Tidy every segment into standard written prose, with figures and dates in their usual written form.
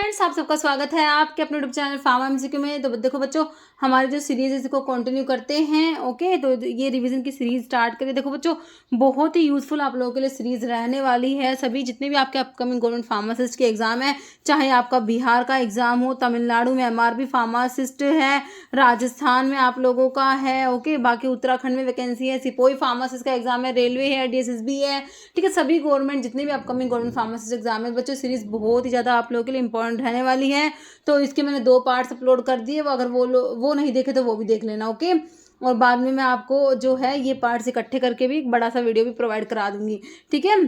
Friends, आप सबका स्वागत है आपके अपने यूट्यूब चैनल फार्मा एमसीक्यू में। तो देखो बच्चों, हमारी जो सीरीज है इसको कंटिन्यू करते हैं। ओके, तो ये रिवीजन की सीरीज स्टार्ट करें। देखो बच्चों, बहुत ही यूजफुल आप लोगों के लिए सीरीज रहने वाली है। सभी जितने भी आपके अपकमिंग गवर्नमेंट फार्मासिस्ट के एग्जाम है, चाहे आपका बिहार का एग्जाम हो, तमिलनाडु में एमआरबी फार्मासिस्ट है, राजस्थान में आप लोगों का है, ओके, बाकी उत्तराखंड में वैकेंसी है, सिपोई फार्मासिस्ट का एग्जाम है, रेलवे है, डीएसएसबी है, ठीक है। सभी गवर्नमेंट जितने भी अपकमिंग गवर्नमेंट फार्मासिस्ट एग्जाम है बच्चों, सीरीज बहुत ही ज़्यादा आप लोगों के लिए इंपॉर्टेंट रहने वाली है। तो इसके मैंने 2 पार्ट्स अपलोड कर दिए, वो अगर वो नहीं देखे तो वो भी देख लेना, ओके। और बाद में मैं आपको जो है ये पार्ट्स इकट्ठे करके भी एक बड़ा सा वीडियो भी प्रोवाइड करा दूंगी, ठीक है।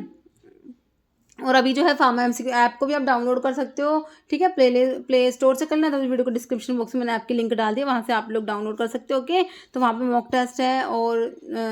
और अभी जो है फार्मा एमसीक्यू ऐप को भी आप डाउनलोड कर सकते हो, ठीक है। प्ले स्टोर से करना है तो वीडियो को डिस्क्रिप्शन बॉक्स में मैंने ऐप की लिंक डाल दिया, वहाँ से आप लोग डाउनलोड कर सकते हो, ओके। तो वहाँ पे मॉक टेस्ट है और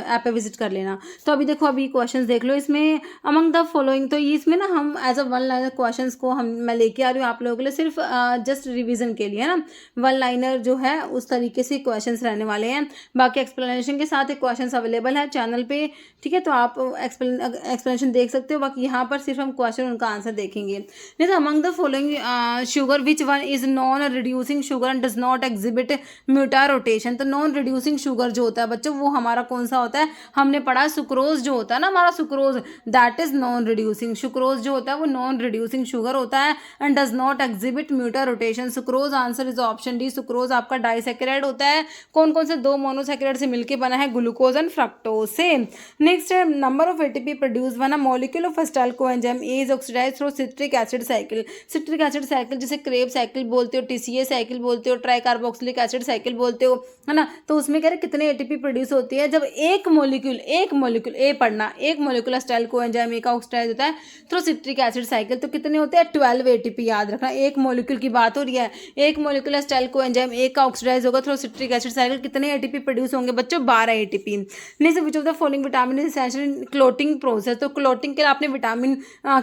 ऐप पे विजिट कर लेना। तो अभी देखो, अभी क्वेश्चंस देख लो इसमें। अमंग द फॉलोइंग, तो इसमें ना हम as a one liner questions को मैं लेके आ रही हूँ आप लोगों के लिए, सिर्फ जस्ट रिविजन के लिए, है ना। वन लाइनर जो है उस तरीके से क्वेश्चन रहने वाले हैं। बाकी एक्सप्लेनेशन के साथ एक क्वेश्चन अवेलेबल है चैनल पे, ठीक है। तो आप एक्सप्लेनेशन देख सकते हो। बाकी यहाँ पर सिर्फ हम क्वेश्चन उनका आंसर देखेंगे। नहीं तो among the following sugar which one is non reducing sugar and does not exhibit mutarotation. तो नॉन रिड्यूसिंग शुगर जो होता है बच्चों, वो हमारा कौन सा होता है? हमने पढ़ा सुक्रोज जो होता है ना, हमारा sucrose, that is non reducing. Sucrose जो होता है वो नॉन रिड्यूसिंग शुगर होता है and does not exhibit mutarotation. Sucrose answer is option D. Sucrose आपका डाइसैकेराइड होता है। कौन कौन से 2 मोनोसैकेराइड से मिलकर बना है? ग्लूकोज एंड फ्रक्टोज से। नेक्स्ट है number of ATP produce one a molecule of acetyl coenzyme is oxidised through citric acid cycle. Citric acid cycle जिसे क्रेब साइकिल बोलते हो, टीसीए साइकिल बोलते हो, ट्राई कार्बोक्सिलिक एसिड साइकिल बोलते हो, है ना। तो उसमें कह रहे कितने एटीपी प्रोड्यूस होती है जब एक मॉलिक्यूल ए पढ़ना, एक मॉलिक्यूल एसिटाइल कोएंजाइम ए का ऑक्सीडाइज होता है थ्रू सिट्रिक एसिड साइकिल। तो कितने होते हैं? 12 एटीपी। याद रखना, एक मॉलिक्यूल की बात हो रही है। एक मॉलिक्यूल एसिटाइल कोएंजाइम ए का ऑक्सीडाइज होगा थ्रू सिट्रिक एसिड साइकिल, कितने एटीपी प्रोड्यूस होंगे बच्चों? 12 ATP. Next, which of the following vitamin is essential in clotting process. तो क्लोटिंग के लिए आपने विटामिन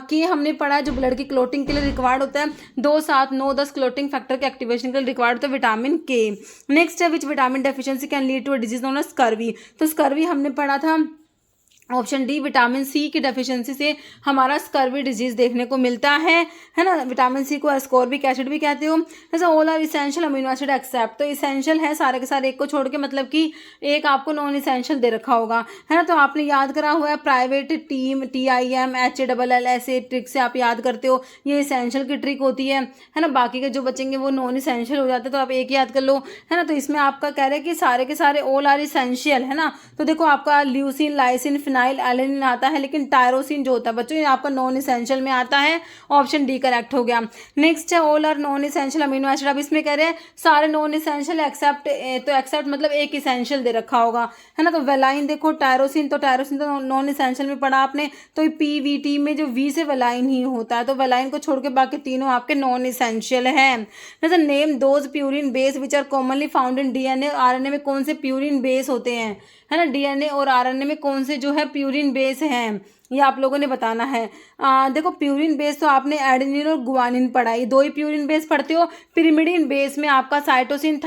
के हमने पढ़ा, जो ब्लड की क्लोटिंग के लिए रिक्वायर्ड होता है। 2, 7, 9, 10 क्लोटिंग फैक्टर के एक्टिवेशन के लिए रिक्वायर्ड होता है विटामिन के। नेक्स्ट है which vitamin deficiency can lead to a disease known as scurvy. तो स्कर्वी हमने पढ़ा था ऑप्शन डी, विटामिन सी की डेफिशिएंसी से हमारा स्कर्वी डिजीज देखने को मिलता है ना। विटामिन सी को एस्कॉर्बिक एसिड भी कहते हो। जैसे all are essential amino acid except, तो इसेंशियल है सारे के सारे, एक को छोड़ के, मतलब कि एक आपको नॉन इसेंशियल दे रखा होगा, है ना। तो आपने याद करा हुआ है प्राइवेट टीम TIM HALL, ऐसे ट्रिक से आप याद करते हो, ये इसेंशियल की ट्रिक होती है ना। बाकी के जो बचेंगे वो नॉन इसेंशियल हो जाते हैं, तो आप एक याद कर लो, है ना। तो इसमें आपका कह रहे हैं कि सारे के सारे ऑल आर इसेंशियल, है ना। तो देखो आपका ल्यूसिन, लाइसिन, फिनाइल एलेनिन आता है, लेकिन टायरोसिन जो होता है बच्चों ये आपका नॉन इसेंशियल में आता है। ऑप्शन डी करेक्ट हो गया। नेक्स्ट है all are non essential amino acid. अब इसमें कह रहे हैं सारे नॉन इसेंशियल एक्सेप्ट, तो एक्सेप्ट मतलब एक इसेंशियल दे रखा होगा, है ना। तो वेलाइन देखो, टायरोसिन तो नॉन इसेंशियल में पढ़ा आपने, तो PVT में जो V से वेलाइन ही होता है, तो वेलाइन को छोड़ के बाकी तीनों आपके नॉन इसेंशियल है। जैसे name those purine base which are commonly found in DNA और RNA में कौन से प्यूरिन बेस होते हैं, है ना। DNA और RNA में कौन से जो है प्यूरिन बेस हैं, ये आप लोगों ने बताना है। देखो प्यूरिन बेस तो आपने एडेनिन और गुआनिन पढ़ा, ये 2 ही प्यूरिन बेस पढ़ते हो। पिरिमिडिन बेस में आपका साइटोसिन,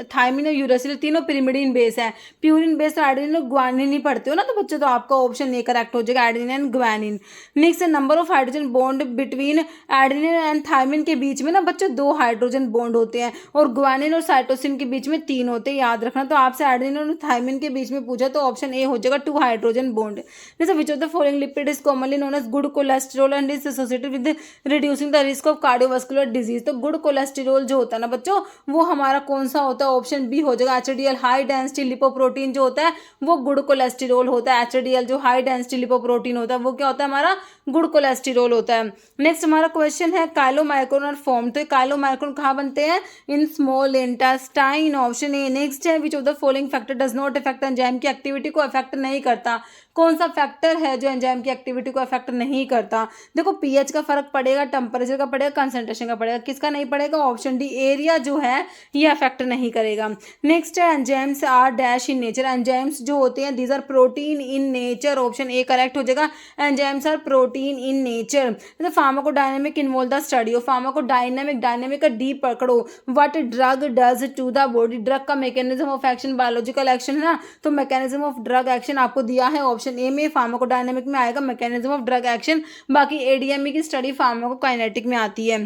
थायमिन और यूरेसिल तीनों पिरिमिडिन बेस है। प्यूरिन बेस तो एडेनिन और गुआनिन ही पढ़ते हो ना, तो बच्चों तो आपका ऑप्शन ए करेक्ट हो जाएगा, adenine and guanine. Next number of hydrogen bond between adenine and thymine के बीच में ना बच्चों 2 हाइड्रोजन बॉन्ड होते हैं, और गुआनिन और साइटोसिन के बीच में 3 होते हैं, याद रखना। तो आपसे एडेनिन और थायमिन के बीच में पूछा तो ऑप्शन ए हो जाएगा 2 हाइड्रोजन बॉन्ड। जैसे which of the following lipid is commonly known as good cholesterol and is associated with reducing the risk of cardiovascular disease. तो गुड कोलेस्ट्रॉल जो होता है ना बच्चों, वो हमारा कौन सा होता है? ऑप्शन बी हो जाएगा HDL, हाई डेंसिटी लिपोप्रोटीन जो होता है वो गुड कोलेस्ट्रॉल होता है। HDL जो हाई डेंसिटी लिपोप्रोटीन होता है वो क्या होता है? हमारा गुड कोलेस्ट्रॉल होता है। नेक्स्ट हमारा क्वेश्चन है काइलोमाइक्रोन और फॉर्म। तो काइलोमाइक्रोन कहाँ बनते हैं? In small intestine, option A. Next है which of the following factor does not effect enzyme की एक्टिविटी को अफेक्ट नहीं करता। कौन सा फैक्टर है जो एंजाइम की एक्टिविटी को अफेक्ट नहीं करता? देखो पीएच का फर्क पड़ेगा, टेम्परेचर का पड़ेगा, कंसंट्रेशन का पड़ेगा, किसका नहीं पड़ेगा? ऑप्शन डी, एरिया जो है ये अफेक्ट नहीं करेगा। नेक्स्ट है enzymes are dash in nature. Enzymes जो होते हैं these are protein in nature, option A correct हो जाएगा, enzymes are protein in nature. जैसे pharmacodynamic involve the study of pharmacodynamic, dynamic का डी पकड़ो, what drug does to the body, drug का mechanism of action, biological action है ना, तो mechanism of drug action आपको दिया है ऑप्शन ए में, फार्माकोडायनेमिक में आएगा मैकेनिज्म ऑफ ड्रग एक्शन। बाकी ADME की स्टडी फार्माकोकाइनेटिक में आती है।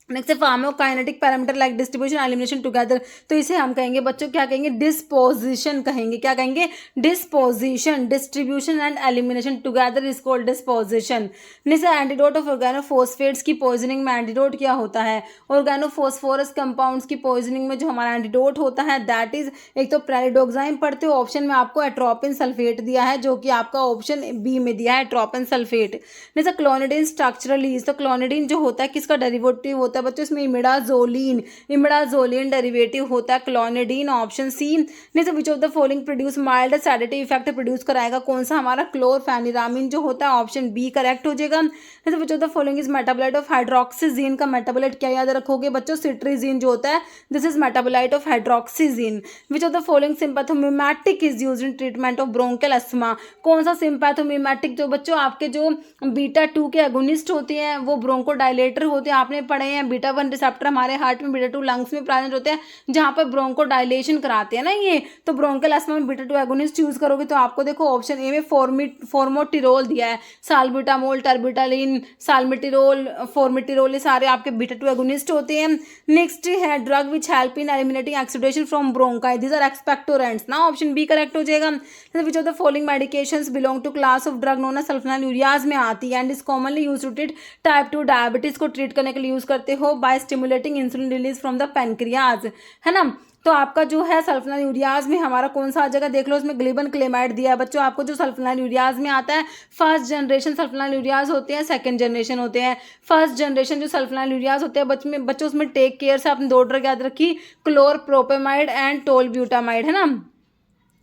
नेक्स्ट है pharmacokinetic parameter like distribution elimination together, तो इसे हम कहेंगे बच्चों क्या कहेंगे, डिस्पोजिशन कहेंगे। क्या कहेंगे, disposition. Distribution and elimination together is called disposition. Next antidote of organophosphates की पॉइजनिंग में एंटीडोट क्या होता है, ऑर्गेनोफॉस्फोरस कंपाउंड्स की पॉइजनिंग में जो हमारा एंटीडोट होता है दैट इज, एक तो प्रेलिडोक्साइन पढ़ते हो, ऑप्शन में आपको एट्रोपिन सल्फेट दिया है जो कि आपका ऑप्शन बी में दिया है atropine sulphate. Next clonidine structurally, तो क्लोनिडीन जो होता है किसका डेरिवेटिव होता है बच्चों, इसमें इमिडाजोलिन, इमिडाजोलिन डेरिवेटिव होता है clonidine, option C. Next which of the following produce mild sedative effect, produce कराएगा कौन सा, हमारा क्लोरफेनिरामिन जो होता है, ऑप्शन बी करेक्ट हो जाएगा। Next which of the following is metabolite of hydroxyzine, का मेटाबोलाइट क्या याद रखोगे बच्चों, सिट्रीजीन जो होता है, this is metabolite of hydroxyzine. Which of the following sympathomimetic is used in treatment of bronchial asthma, कौन सा सिंपैथोमिमेटिक, जो बच्चों आपके जो बीटा 2 के एगोनिस्ट होते हैं वो ब्रोंकोडाइलेटर होते हैं, आपने पढ़े हैं। बीटा 1 रिसेप्टर हमारे हार्ट में, बीटा 2 लंग्स में प्रेजेंट होते हैं जहाँ पर ब्रोंकोडाइलेशन कराते हैं ना ये, तो ब्रोंकियल अस्थमा में बीटा 2 एगोनिस्ट यूज करोगे तो आपको देखो ऑप्शन ए में फॉर्मोटिरोल दिया है, साल्बुटामोल, टर्बिटालिन, साल्मिटिरोल, फॉर्मिटिरोल, ये सारे आपके बीटा 2 एगोनिस्ट होते हैं। नेक्स्ट है drug which help in eliminating exudation from bronchi, these are expectorants ना, ऑप्शन बी करेक्ट हो जाएगा। Which of the following medications belong to class of drug known as sulfonylureas में आती है and is commonly use to treat type 2 diabetes को treat करने के लिए यूज करते हो by stimulating insulin release from the pancreas, है ना। तो आपका जो है सल्फोनाइलूरियाज में हमारा कौन सा आ जाएगा, देख लो इसमें ग्लिबन क्लेमाइड दिया है बच्चों आपको, जो सल्फोनाइलूरियाज में आता है फर्स्ट जनरेशन सल्फोनाइलूरियाज होते हैं, सेकंड जनरेशन होते हैं। फर्स्ट जनरेशन जो सल्फोनाइलूरियाज होते हैं बच्चों उसमें टेक केयर से आपने 2 ड्रग याद रखी, क्लोरप्रोपेमाइड एंड टोलब्यूटामाइड, है ना।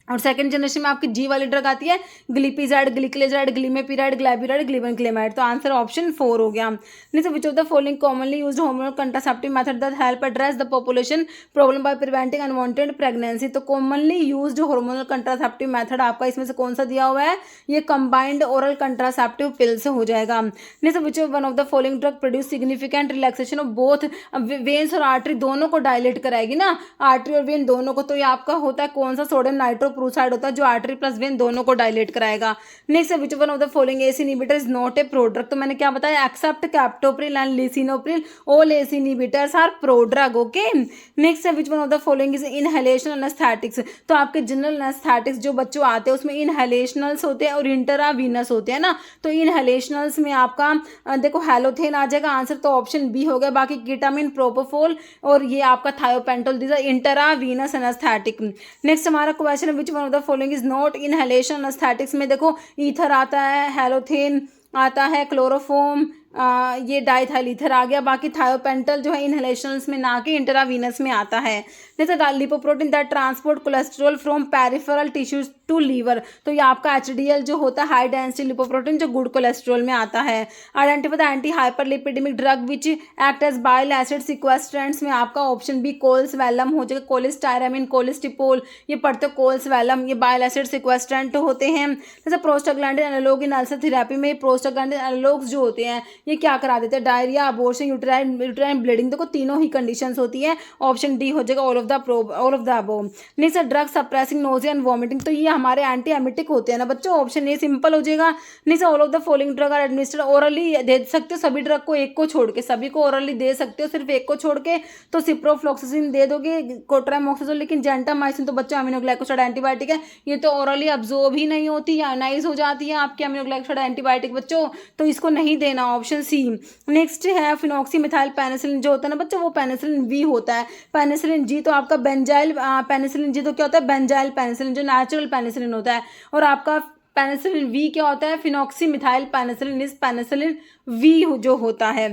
और सेकंड जनरेशन में आपकी जी वाली ड्रग आती है ग्लिपिजाइड, ग्लिकलेजाइड, ग्लिमेपिराइड, ग्लैबिराइड, ग्लिबन क्लेमाइड, तो आंसर ऑप्शन 4 हो गया। Next which of the following commonly used hormonal contraceptive method that help address the population problem by preventing unwanted pregnancy, तो commonly used hormonal contraceptive method आपका इसमें से कौन सा दिया हुआ है, ये कंबाइंड ओरल कंट्रासेप्टिव पिल से हो जाएगा। Next which one of the following drug produce significant relaxation of both veins और आर्टरी, दोनों को डायलेट कराएगी ना, आर्टरी और वेन दोनों को, तो ये आपका होता है कौन सा, सोडियम नाइट्रोप्रोसाइड होता है जो आर्टरी प्लस वेन दोनों को डायलेट कराएगा। Next which one of the following AC inhibitor is not a prodrug, तो मैंने क्या बताया, except captopril and lisinopril, all AC inhibitors are prodrug, okay. Next which one of the following is inhalational anaesthetics, तो आपके general anaesthetics जो बच्चों आते हैं उसमें इनहेलेशनल्स होते हैं और इंट्रावीनस होते हैं ना, तो इनहेलेशनल्स में आपका देखो हैलोथेन आ जाएगा, आंसर तो ऑप्शन बी हो गया। बाकी कीटामिन, प्रोपोफोल और ये आपका thiopental, these are intravenous anaesthetic. Next हमारा क्वेश्चन है which one of the following is not inhalation anaesthetics में देखो ईथर आता है, हैलोथेन आता है, क्लोरोफॉर्म, ये डाइथाइल ईथर आ गया। बाकी थायोपेंटल जो है इनहेलेशंस में ना कि इंट्रावीनस में आता है। जैसे lipoprotein that transport cholesterol from peripheral tissues to liver, तो ये आपका HDL जो होता है हाई डेंसिटी लिपोप्रोटीन जो गुड कोलेस्ट्रॉल में आता है। Identify the anti hyperlipidaemic drug which act as bile acid sequestrants में आपका ऑप्शन बी कोल्सवैलम हो जाएगा, कोलिस्टायरामिन, कोलिस्टिपोल, ये पढ़ते हो कोल्सवैलम, ये बाइल एसिड सिक्वेस्ट्रेंट होते हैं। जैसे प्रोस्टाग्लैंडिन एनालॉग इन अल्सर थेरेपी में प्रोस्टाग्लैंडिन एनालॉग्स जो होते हैं ये क्या करा देते हैं, डायरिया, अबॉर्शन, यूट्राइन ब्लीडिंग, देखो तीनों ही कंडीशंस होती है, ऑप्शन डी हो जाएगा all of the above. Next drug suppressing nausea and vomiting, तो ये हमारे एंटी एमिटिक होते हैं ना बच्चों, ऑप्शन ए सिंपल हो जाएगा। Next all of the following drug are administered orally, दे सकते हो सभी ड्रग को, एक को छोड़ के सभी को ओरली दे सकते हो, सिर्फ एक को छोड़ के तो सिप्रोफ्लॉक्सासिन दे दोगे, कोट्रामोक्साजोल, लेकिन जेंटामाइसिन तो बच्चों अमीनोग्लाइकोसाइड एंटीबायोटिक है, ये तो ओरली अब्जॉर्ब ही नहीं होती, आयनाइज हो जाती है आपकी अमीनोग्लाइकोसाइड एंटीबायोटिक बच्चों, तो इसको नहीं देना, ऑप्शन सी। नेक्स्ट है फिनॉक्सीमिथाइल पेनिसिलिन जो होता है ना बच्चों वो पेनिसिलिन वी होता है, पेनिसिलिन जी तो आपका बेंजाइल पेनिसिलिन जी तो क्या होता है, बेंजाइल पेनिसिलिन जो नेचुरल पेनिसिलिन होता है, और आपका पेनिसिलिन वी क्या होता है, phenoxymethyl penicillin is penicillin V जो होता है।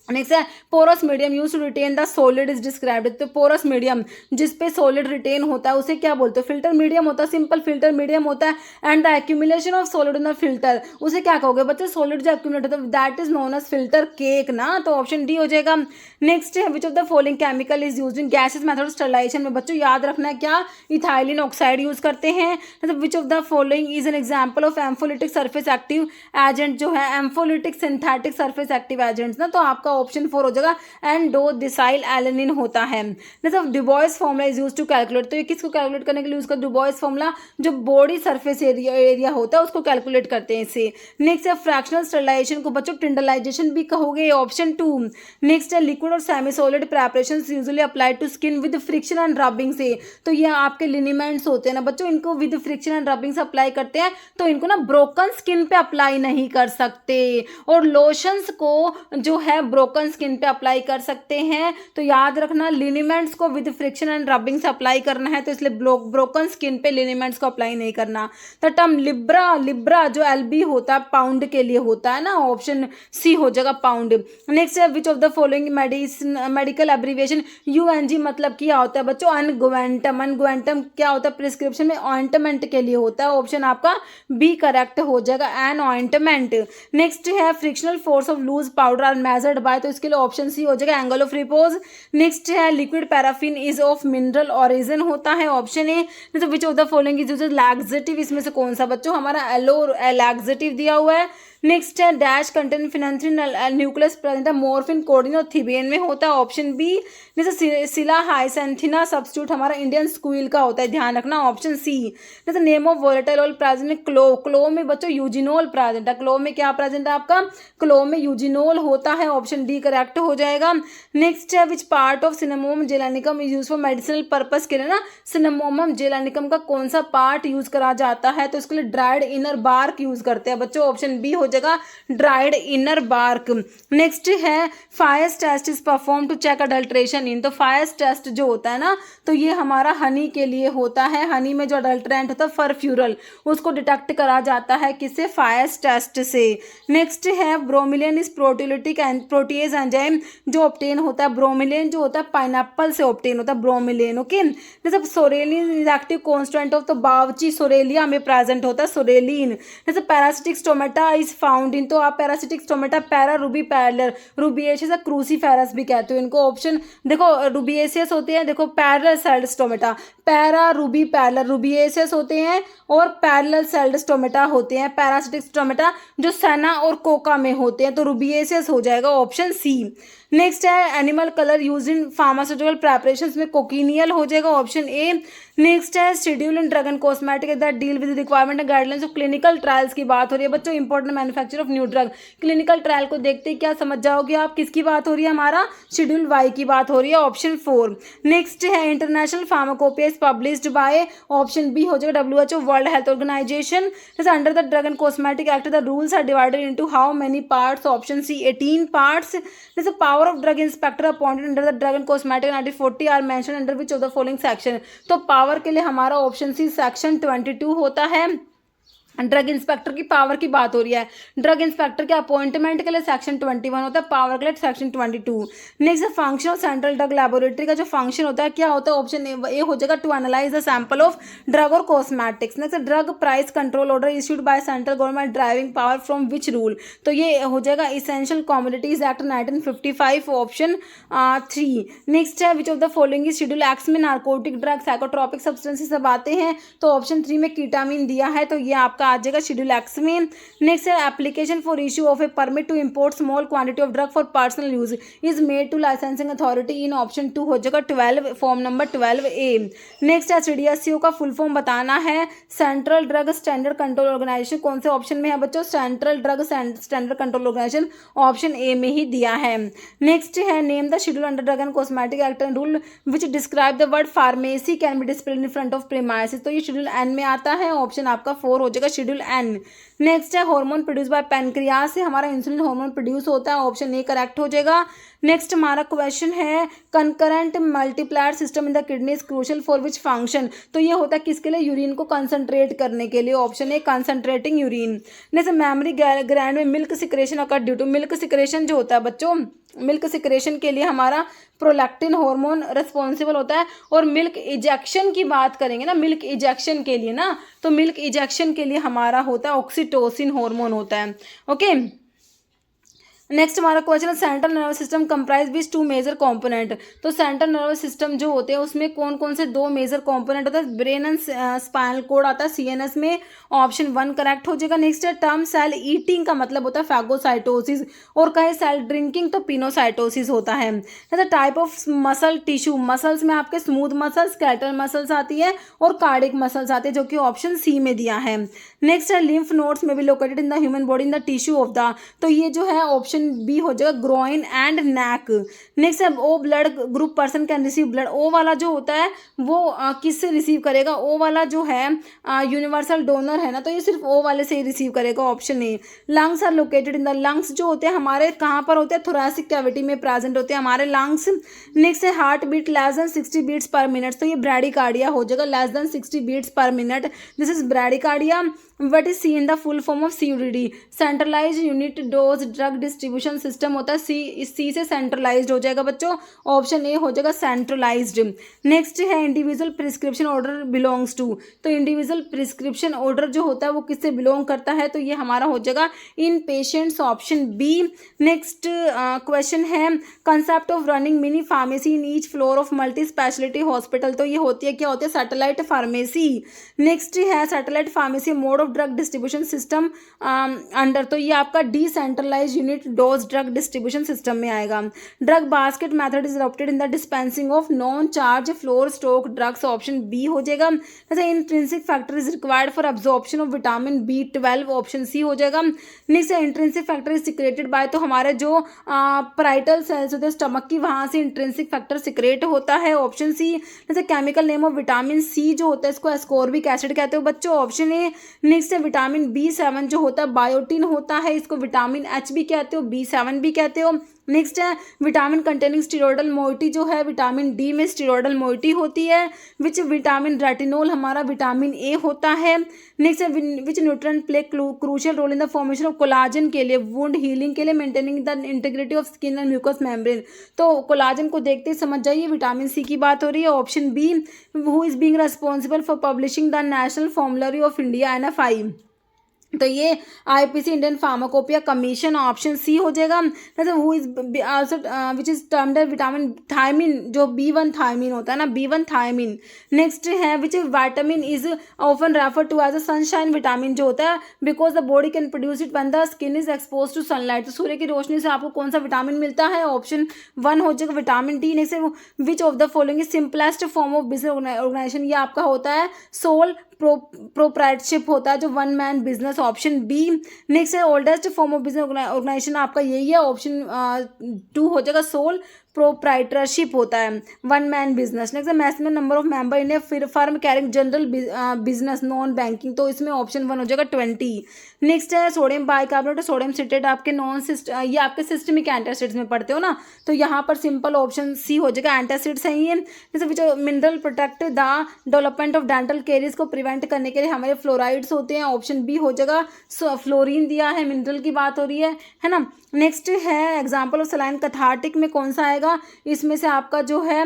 नेक्स्ट है porous medium use to retain the solid is described, तो पोरस मीडियम जिसपे सॉलिड रिटेन होता है उसे क्या बोलते हो, फिल्टर मीडियम होता है, सिंपल फिल्टर मीडियम होता है। And the accumulation of solid in the filter उसे क्या कहोगे बच्चे, सॉलिड जो एक्यूमुलेट होता है that is known as filter cake ना, तो ऑप्शन डी हो जाएगा। नेक्स्ट है which of the following chemical is use in gases method sterilization में, बच्चों याद रखना है क्या, इथाइलिन ऑक्साइड यूज करते हैं। मतलब which of the following is an example of ampholytic surface active agent जो है, ampholytic synthetic surface active agents ना, तो आपका ऑप्शन 4 हो जाएगा एंडोडिसाइल एलेनिन होता है। मतलब Dubois formula is use to calculate, तो ये किसको कैलकुलेट करने के लिए यूज कर डुबॉइस फॉर्मूला, जो बॉडी सरफेस एरिया होता है उसको कैलकुलेट करते हैं इसे। नेक्स्ट है फ्रैक्शनल स्टरलाइजेशन को बच्चों टिंडलाइजेशन भी कहोगे, ऑप्शन 2। नेक्स्ट है लिक्विड और semi solid preparation usually applied to skin with friction and rubbing से, तो ये आपके लिनीमेंट्स होते हैं ना बच्चों, इनको विद फ्रिक्शन एंड रबिंग से अप्लाई करते हैं, तो इनको ना ब्रोकन स्किन पे अप्लाई नहीं कर सकते। और लोशंस को जो है ब्रोकन स्किन पे अप्लाई कर सकते हैं, तो याद रखना लिनीमेंट्स को विद फ्रिक्शन एंड रबिंग से अप्लाई करना है, तो इसलिए ब्रोकन स्किन पे लिनीमेंट्स को अप्लाई नहीं करना। द टर्म लिब्रा जो एलबी होता है पाउंड के लिए होता है ना, ऑप्शन सी हो जाएगा पाउंड। नेक्स्ट है which of the following medical abbreviation, यूएनजी मतलब क्या होता है बच्चों, अनगुवेंटम। अनगुवेंटम क्या होता है, प्रिस्क्रिप्शन में ऑइंटमेंट के लिए होता है, ऑप्शन आपका बी करेक्ट हो जाएगा, एन ऑइंटमेंट। नेक्स्ट है frictional force of loose powder are measured by, तो इसके लिए ऑप्शन सी हो जाएगा एंगल ऑफ रिपोज। नेक्स्ट है liquid paraffin is of mineral origin होता है, ऑप्शन ए। तो which of the following is laxative, इसमें से कौन सा बच्चों हमारा एलो लैक्सेटिव दिया हुआ है। नेक्स्ट है dash contain phenanthrene nucleus present है मोर्फिन कोडिन और थिबियन में होता है, ऑप्शन बी। जैसे सिला हाइसेंथिना सब्स्टिट्यूट हमारा इंडियन स्क्वील का होता है, ध्यान रखना, ऑप्शन सी। जैसे name of volatile oil present है क्लो में बच्चों यूजिनोल प्रेजेंट है, क्लो में क्या प्रेजेंट है आपका, क्लो में यूजिनोल होता है, ऑप्शन डी करेक्ट हो जाएगा। नेक्स्ट है which part of cinnamomum zeylanicum is use for medicinal purpose के लिए ना, सिनेमोमम जेलानिकम का कौन सा पार्ट यूज करा जाता है, तो इसके लिए ड्राइड इनर बार्क यूज करते हैं बच्चों, ऑप्शन बी हो जगह ड्राइड इनर बार्क। नेक्स्ट है Fiehe's test is perform to check adulteration in, तो फायर्स टेस्ट जो होता है ना, तो ये हमारा हनी के लिए होता है, हनी में जो अडल्ट्रेंट होता है फरफ्यूरल, उसको डिटेक्ट करा जाता है किससे, फायर्स टेस्ट से। नेक्स्ट है ब्रोमिलियन इज प्रोटीलिटिक प्रोटीएज एंजाइम जो ऑब्टेन होता है, ब्रोमिलियन जो होता है पाइनएप्पल से ऑब्टेन होता है ब्रोमिलियन, ओके। जैसे psoralen is active constant of, तो बावची सोरेलिया में प्रेजेंट होता है सोरेलिन। जैसे paracytic stomata is found in, तो आप paracytic stomata para rubi parallel rubiaceous cruciferous भी कहते हो इनको, ऑप्शन देखो रूबिएशियस होते हैं, देखो parallel celled stomata, para rubi parallel rubiaceous होते हैं और पैरल सेल्ड स्टोमेटा होते हैं, पैरासिटिक स्टोमेटा जो सेना और कोका में होते हैं, तो रूबिएशियस हो जाएगा, ऑप्शन सी। नेक्स्ट है animal colour use in pharmaceutical preparations में कोकिनियल हो जाएगा, ऑप्शन ए। नेक्स्ट है schedule in drug and cosmetic that deal with requirement and guidelines of clinical trials की बात हो रही है बच्चों, important manufacture of new drug. Clinical trial को देखते ही क्या समझ जाओगे आप, किसकी बात हो रही है, हमारा शेड्यूल वाई की बात हो रही है, ऑप्शन 4। नेक्स्ट है International Pharmacopoeia is published by, option B हो जाएगा WHO World Health Organization. Under the drug and cosmetic act the rules are divided into how many parts, option C 18 parts. जैसे power of drug inspector appointed under the drug and cosmetic 1940 are mention under which of the following section, तो power के लिए हमारा option C section 22 होता है। Drug inspector की power की बात हो रही है, ड्रग इंस्पेक्टर के अपॉइंटमेंट के लिए सेक्शन 21 होता है, पावर के लिए section 22। Next function of central drug laboratory का जो फंक्शन होता है क्या होता है, ऑप्शन ए हो जाएगा to analyse the sample of drug और cosmetics. Next drug price control order issued by central government driving power from which rule, तो ये हो जाएगा essential commodities act 1955, option 3। Next है which of the following is schedule X में narcotic drug psychotropic substances सब आते हैं, तो ऑप्शन 3 में कीटामिन दिया है, तो ये आपका आ जाएगा शेड्यूल एक्स में। नेक्स्ट है application for issue of a permit to import small quantity of drug for personal use is made to licensing authority in, option 2 हो जाएगा 12 फॉर्म नंबर 12A। नेक्स्ट है CDSCO का फुल फॉर्म बताना है, central drug standard control organization, कौन से option में है बच्चों, central drug standard control organization, option A में ही दिया है। नेक्स्ट है name the schedule under drug and cosmetic act and rule which describe the word pharmacy can be displayed in front of premises, तो ये शेड्यूल एन में आता है, ऑप्शन आपका 4 हो जाएगा शेड्यूल एन। नेक्स्ट है हार्मोन प्रोड्यूस बाय पैनक्रियाज से हमारा इंसुलिन हार्मोन प्रोड्यूस होता है, ऑप्शन ए करेक्ट हो जाएगा। नेक्स्ट हमारा क्वेश्चन है concurrent multiplier system in the kidney is crucial for which function, तो ये होता है किसके लिए, यूरिन को कंसंट्रेट करने के लिए, ऑप्शन ए कंसंट्रेटिंग यूरिन। जैसे मेमोरी ग्लैंड में milk secretion occur due to, milk secretion जो होता है बच्चों, मिल्क सिक्रेशन के लिए हमारा प्रोलैक्टिन हार्मोन रिस्पॉन्सिबल होता है, और मिल्क इजेक्शन की बात करेंगे ना, मिल्क इजेक्शन के लिए ना, तो मिल्क इजेक्शन के लिए हमारा होता है ऑक्सीटोसिन हार्मोन होता है, ओके। नेक्स्ट हमारा क्वेश्चन है central nervous system comprise which two major component. तो सेंट्रल नर्वस सिस्टम जो होते हैं उसमें कौन कौन से दो मेजर कंपोनेंट होता है, ब्रेन एंड स्पाइनल कोड आता है सीएनएस में, ऑप्शन 1 करेक्ट हो जाएगा। नेक्स्ट है टर्म सेल ईटिंग का मतलब होता है फैगोसाइटोसिस, और कहे सेल ड्रिंकिंग तो पिनोसाइटोसिस होता है। Type of muscle tissue, muscles में आपके स्मूथ मसल्स, स्केलेटल मसल्स आती है और कार्डिक मसल्स आती है, जो कि ऑप्शन सी में दिया है। नेक्स्ट है लिम्फ नोड्स में be located in the human body in the tissue of the, तो ये जो है ऑप्शन बी हो जाएगा ग्रोइन एंड नेक। नेक्स्ट है O blood group person can receive blood, O वाला जो होता है वो किससे रिसीव करेगा, ओ वाला जो है यूनिवर्सल डोनर है ना, तो ये सिर्फ ओ वाले से ही रिसीव करेगा, option A. Lungs are located in the, lungs जो होते हैं हमारे कहाँ पर होते हैं, थोरैसिक कैविटी में प्रेजेंट होते हैं हमारे लंग्स। नेक्स्ट है heart beat less than 60 beats per minute, तो ये ब्रैडिकार्डिया हो जाएगा, less than 60 beats per minute, this is bradycardia. What is C in the full form of CUDD, centralised unit dose drug distribution system होता है, सी से centralised हो जाएगा बच्चों, ऑप्शन ए हो जाएगा सेंट्रलाइज्ड। नेक्स्ट है individual prescription order belongs to, तो इंडिविजुअल प्रिस्क्रिप्शन ऑर्डर जो होता है वो किससे बिलोंग करता है, तो ये हमारा हो जाएगा in patients, option B. Next question है concept of running mini pharmacy in each floor of multi speciality hospital, तो ये होती है क्या होती है, सैटेलाइट फार्मेसी। नेक्स्ट है satellite pharmacy mode of drug distribution system under, तो ये आपका decentralised unit dose drug distribution system में आएगा। Drug basket method is adopted in the dispensing of non charge floor stock drugs, option B हो जाएगा। जैसे intrinsic factor is required for absorption of vitamin B12, option C हो जाएगा। Next intrinsic factor is secreted by, तो हमारे जो parietal cells होते हैं स्टमक की, वहां से इंट्रिंसिक फैक्टर सिक्रेट होता है, ऑप्शन सी। जैसे chemical name of vitamin C जो होता है इसको एस्कॉर्बिक एसिड कहते हो बच्चों, ऑप्शन ए। नेक्स्ट है विटामिन B7 जो होता है बायोटिन होता है, इसको विटामिन H भी कहते हो, B7 भी कहते हो। नेक्स्ट है विटामिन कंटेनिंग स्टीरोडल मोइटी जो है विटामिन डी में स्टीरोडल मोइटी होती है। विच विटामिन रेटिनोल हमारा विटामिन ए होता है। नेक्स्ट है which nutrient play crucial role in the formation of collagen के लिए, वुंड हीलिंग के लिए, maintaining the integrity of skin and mucus membrane, तो कोलाजन को देखते ही समझ जाइए विटामिन सी की बात हो रही है, option B. Who is being responsible for publishing the national formulary of India NFI, तो ये IPC Indian pharmacopoeia commission, option C हो जाएगा। मतलब who is also which is termed vitamin thiamine, जो B1 थायमिन होता है ना, B1 थायमिन। नेक्स्ट है which vitamin is often refer to as a sunshine vitamin, जो होता है because the body can produce it when the skin is expose to sunlight, तो सूर्य की रोशनी से आपको कौन सा विटामिन मिलता है, ऑप्शन 1 हो जाएगा vitamin D. Next which of the following is simplest form of business organisation, ये आपका होता है सोल प्रोप्राइटरशिप होता है, जो one man business, option B. Next है oldest form of business organisation आपका यही है, ऑप्शन 2 हो जाएगा सोल प्रोप्राइटरशिप होता है, वन मैन बिजनेस। नेक्स्ट है maximum number of member in A firm carrying general business non banking, तो इसमें ऑप्शन 1 हो जाएगा 20। नेक्स्ट है सोडियम बाइकार्बोनेट, सोडियम सिट्रेट आपके ये आपके सिस्टमिक एंटासिड्स में पढ़ते हो ना, तो यहाँ पर सिंपल ऑप्शन सी हो जाएगा, एंटासिड्स हैं ये। जैसे जो mineral protect the development of dental caries को प्रिवेंट करने के लिए हमारे फ्लोराइड्स होते हैं, ऑप्शन बी हो जाएगा। फ्लोरीन दिया है, मिनरल की बात हो रही है ना। नेक्स्ट है एग्जाम्पल ऑफ सलाइन कथार्टिक में कौन सा आएगा, इसमें से आपका जो है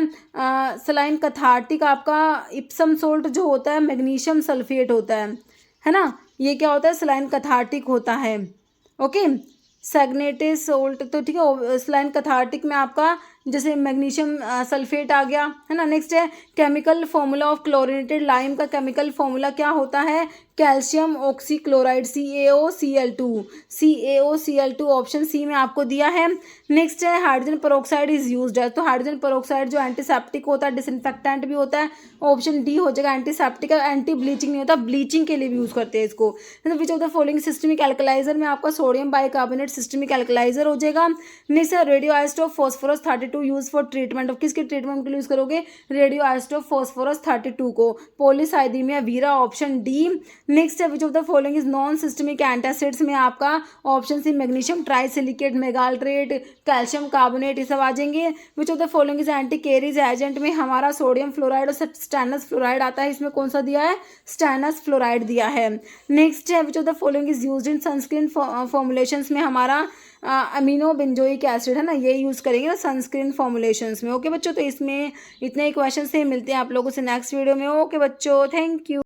सलाइन कथार्टिक आपका इप्सम सोल्ट जो होता है मैग्नीशियम सल्फेट होता है ना, ये क्या होता है सलाइन कथार्टिक होता है, ओके सैग्नेटेड सोल्ट, तो ठीक है सलाइन कथार्टिक में आपका जैसे मैग्नीशियम सल्फेट आ गया है ना। नेक्स्ट है chemical formula of chlorinated lime का केमिकल फॉर्मूला क्या होता है, calcium oxychloride CaOCl2 option C में आपको दिया है। नेक्स्ट है हाइड्रोजन पेरोक्साइड इज यूज्ड है, तो हाइड्रोजन पेरोक्साइड जो एंटीसेप्टिक होता है, डिसइंफेक्टेंट भी होता है, ऑप्शन डी हो जाएगा। एंटीसेप्टिक एंटी ब्लीचिंग नहीं होता, ब्लीचिंग के लिए भी यूज करते हैं इसको। Which of the following systemic alkaliser में आपका सोडियम बाइकार्बोनेट सिस्टमिक एल्कलाइजर हो जाएगा। नेक्स्ट है radioisotope phosphorus 32 use for treatment of, किसके ट्रीटमेंट के लिए यूज करोगे, रेडियो आइसोटोप फॉस्फोरस 32 को, polycythaemia vera, option D. Next है which of the following is non systemic antacids में आपका option C magnesium trisilicate, magaldrate, calcium carbonate, ये सब आ जाएंगे। Which of the following is anti caries agent में हमारा सोडियम फ्लोराइड और स्टेनस फ्लोराइड आता है, इसमें कौन सा दिया है, स्टेनस फ्लोराइड दिया है। नेक्स्ट है which of the following is used in sunscreen formulations में हमारा अमीनो बेंजोइक एसिड है ना, ये यूज़ करेंगे ना सनस्क्रीन फॉर्मुलेशंस में। ओके बच्चों, तो इसमें इतने ही क्वेश्चन से मिलते हैं आप लोगों से नेक्स्ट वीडियो में। ओके बच्चों, थैंक यू।